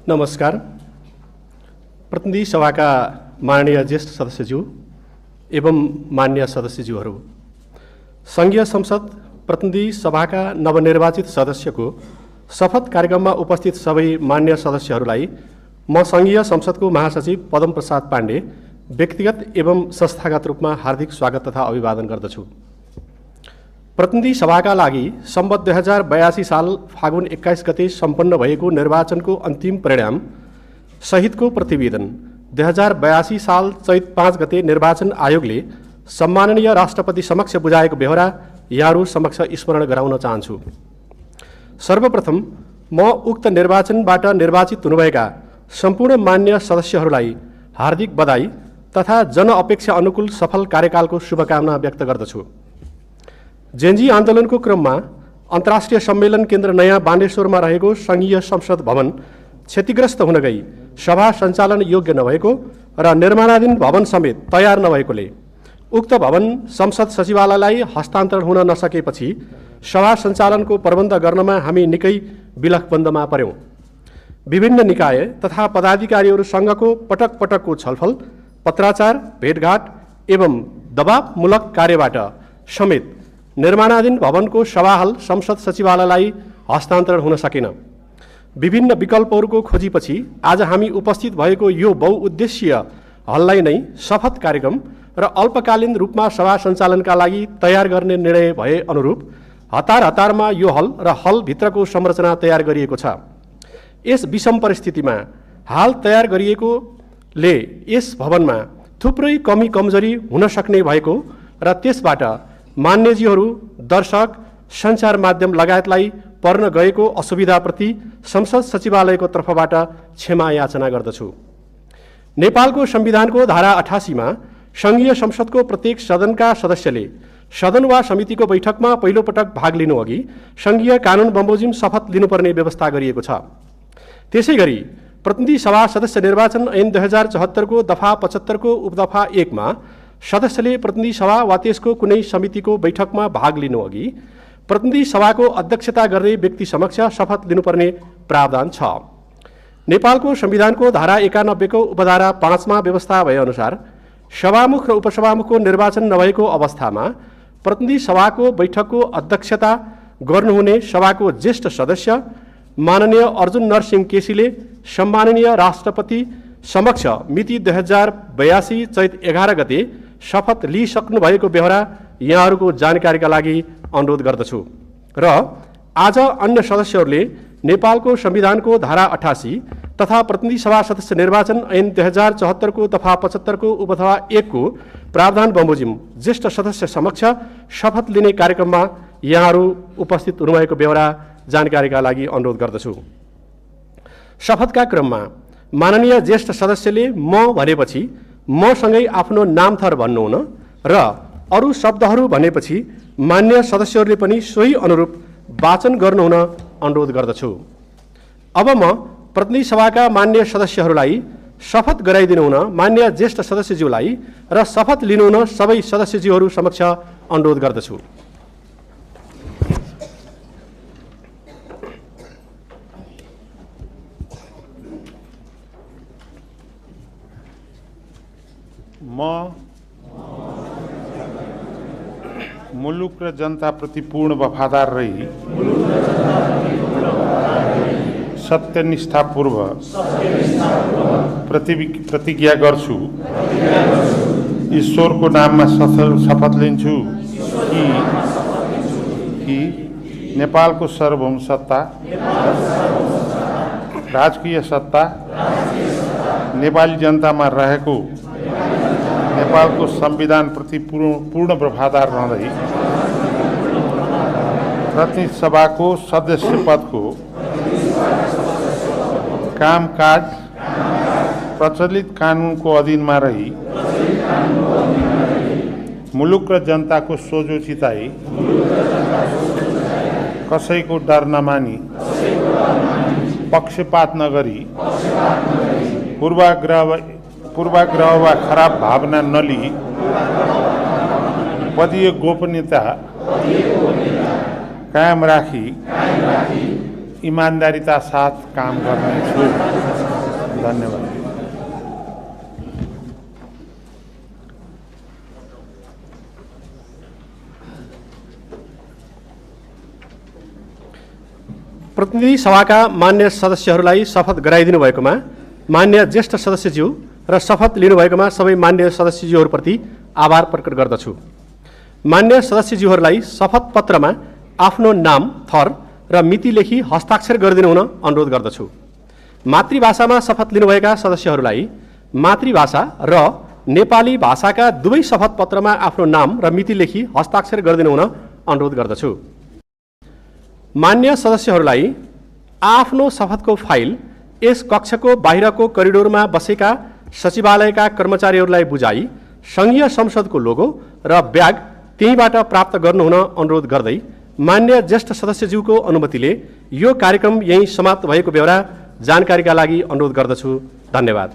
नमस्कार। प्रतिनिधि सभाका माननीय ज्येष्ठ सदस्यज्यू एवं मान्य सदस्यज्यूहरू, सङ्घीय संसद प्रतिनिधि सभाका नवनिर्वाचित सदस्यको शपथ कार्यक्रममा उपस्थित सबै मान्य सदस्यहरूलाई म सङ्घीय संसदको महासचिव पदम प्रसाद पाण्डे व्यक्तिगत एवं संस्थागत रूपमा हार्दिक स्वागत तथा अभिवादन गर्दछु। प्रतिनिधि सभाका लागि सम्वत 2082 साल फागुन 21 गते सम्पन्न भएको निर्वाचनको अन्तिम परिणाम सहितको प्रतिवेदन 2082 साल चैत 5 गते निर्वाचन आयोगले सम्माननीय राष्ट्रपति समक्ष बुझाएको बेहोरा यहाँहरू समक्ष स्मरण गराउन चाहन्छु। सर्वप्रथम म उक्त निर्वाचनबाट निर्वाचित हुनुभएका सम्पूर्ण मान्य सदस्यहरूलाई हार्दिक बधाई तथा जनअपेक्षा अनुकूल सफल कार्यकालको शुभकामना व्यक्त गर्दछु। जेन्जी आन्दोलनको क्रममा अन्तर्राष्ट्रिय सम्मेलन केन्द्र नयाँ बानेश्वरमा रहेको सङ्घीय संसद भवन क्षतिग्रस्त हुन गई सभा सञ्चालन योग्य नभएको र निर्माणाधीन भवन समेत तयार नभएकोले उक्त भवन संसद सचिवालयलाई हस्तान्तरण हुन नसकेपछि सभा सञ्चालनको प्रबन्ध गर्नमा हामी निकै विलखबन्दमा पर्यौँ। विभिन्न निकाय तथा पदाधिकारीहरूसँगको पटक पटकको छलफल, पत्राचार, भेटघाट एवं दबावमूलक कार्यबाट समेत निर्माणाधीन भवनको सभाहाल संसद सचिवालयलाई हस्तान्तरण हुन सकेन। विभिन्न विकल्पहरूको खोजीपछि आज हामी उपस्थित भएको यो बहुउद्देश्यीय हललाई नै शपथ कार्यक्रम र अल्पकालीन रूपमा सभा सञ्चालनका लागि तयार गर्ने निर्णय भए अनुरूप हतारमा यो हल र हलभित्रको संरचना तयार गरिएको छ। यस विषम परिस्थितिमा हाल तयार गरिएकोले यस भवनमा थुप्रै कमी कमजोरी हुन सक्ने भएको र त्यसबाट मान्यजीहरू, दर्शक, सञ्चार माध्यम लगायतलाई पर्न गएको असुविधाप्रति संसद सचिवालयको तर्फबाट क्षमा याचना गर्दछु। नेपालको संविधानको धारा 88 मा सङ्घीय संसदको प्रत्येक सदनका सदस्यले सदन वा समितिको बैठकमा पहिलोपटक भाग लिनु अघि सङ्घीय कानुन बमोजिम शपथ लिनुपर्ने व्यवस्था गरिएको छ। त्यसैगरी प्रतिनिधि सभा सदस्य निर्वाचन ऐन 2074 को दफा 75 को उपदफा 1 मा सदस्यले प्रतिनिधि सभा वा त्यसको कुनै समितिको बैठकमा भाग लिनु अघि प्रतिनिधि सभाको अध्यक्षता गर्ने व्यक्ति समक्ष शपथ लिनुपर्ने प्रावधान छ। नेपालको संविधानको धारा 91 को उपधारा 5 मा व्यवस्था भएअनुसार सभामुख र उपसभामुखको निर्वाचन नभएको अवस्थामा प्रतिनिधि सभाको बैठकको अध्यक्षता गर्नुहुने सभाको ज्येष्ठ सदस्य माननीय अर्जुन नरसिंह केसीले सम्माननीय राष्ट्रपति समक्ष मिति 2082 चैत 11 गते शपथ लिइसक्नु भएको बेहोरा यहाँहरूको जानकारीका लागि अनुरोध गर्दछु र आज अन्य सदस्यहरूले नेपालको संविधानको धारा 88 तथा प्रतिनिधि सभा सदस्य निर्वाचन ऐन 2074 को दफा 75 को उपदफा 1 को प्रावधान बमोजिम ज्येष्ठ सदस्य समक्ष शपथ लिने कार्यक्रममा यहाँहरू उपस्थित हुनुभएको बेहोरा जानकारीका लागि अनुरोध गर्दछु। शपथका क्रममा माननीय ज्येष्ठ सदस्यले म भनेपछि मसँगै आफ्नो नामथर भन्नुहुन र अरू शब्दहरू भनेपछि मान्य सदस्यहरूले पनि सोही अनुरूप वाचन गर्नुहुन अनुरोध गर्दछु। अब म प्रतिनिधि सभाका मान्य सदस्यहरूलाई शपथ गराइदिनु हुन मान्य ज्येष्ठ सदस्यज्यूलाई र शपथ लिनुहुन सबै सदस्यज्यूहरू समक्ष अनुरोध गर्दछु। म मुलुक र जनताप्रति पूर्ण वफादार रही सत्यनिष्ठापूर्वक प्रतिज्ञा गर्छु। ईश्वरको नाममा शपथ लिन्छु कि नेपालको सार्वभौम सत्ता, राजकीय सत्ता नेपाली जनतामा रहेको नेपालको संविधानप्रति पूर्ण वफादार रहँदै प्रतिनिधि सभाको सदस्य पदको कामकाज प्रचलित कानुनको अधीनमा रही मुलुक र जनताको सोझो चिताई कसैको डर नमानी पक्षपात नगरी पूर्वाग्रह वा खराब भावना नलिई पदीय गोपनीयता कायम राखी ईमानदारीता साथ काम गर्नेछु। धन्यवाद। प्रतिनिधि सभाका मान्य सदस्यहरूलाई शपथ गराइदिनु भएकोमा मान्य ज्येष्ठ सदस्यज्यू र शपथ लिनुभएकोमा सबै मान्य सदस्यज्यूहरूप्रति आभार प्रकट गर्दछु। मान्य सदस्यज्यूहरूलाई शपथ पत्रमा आफ्नो नाम, थर र मिति लेखी हस्ताक्षर गरिदिनु हुन अनुरोध गर्दछु। मातृभाषामा शपथ लिनुभएका सदस्यहरूलाई मातृभाषा र नेपाली भाषाका दुवै शपथ पत्रमा आफ्नो नाम र मिति लेखी हस्ताक्षर गरिदिनु हुन अनुरोध गर्दछु। मान्य सदस्यहरूलाई आफ्नो शपथको फाइल यस कक्षको बाहिरको करिडोरमा बसेका सचिवालयका कर्मचारीहरूलाई बुझाई सङ्घीय संसदको लोगो र ब्याग त्यहीँबाट प्राप्त गर्नुहुन अनुरोध गर्दै मान्य ज्येष्ठ सदस्यज्यूको अनुमतिले यो कार्यक्रम यहीँ समाप्त भएको बेहोरा जानकारीका लागि अनुरोध गर्दछु। धन्यवाद।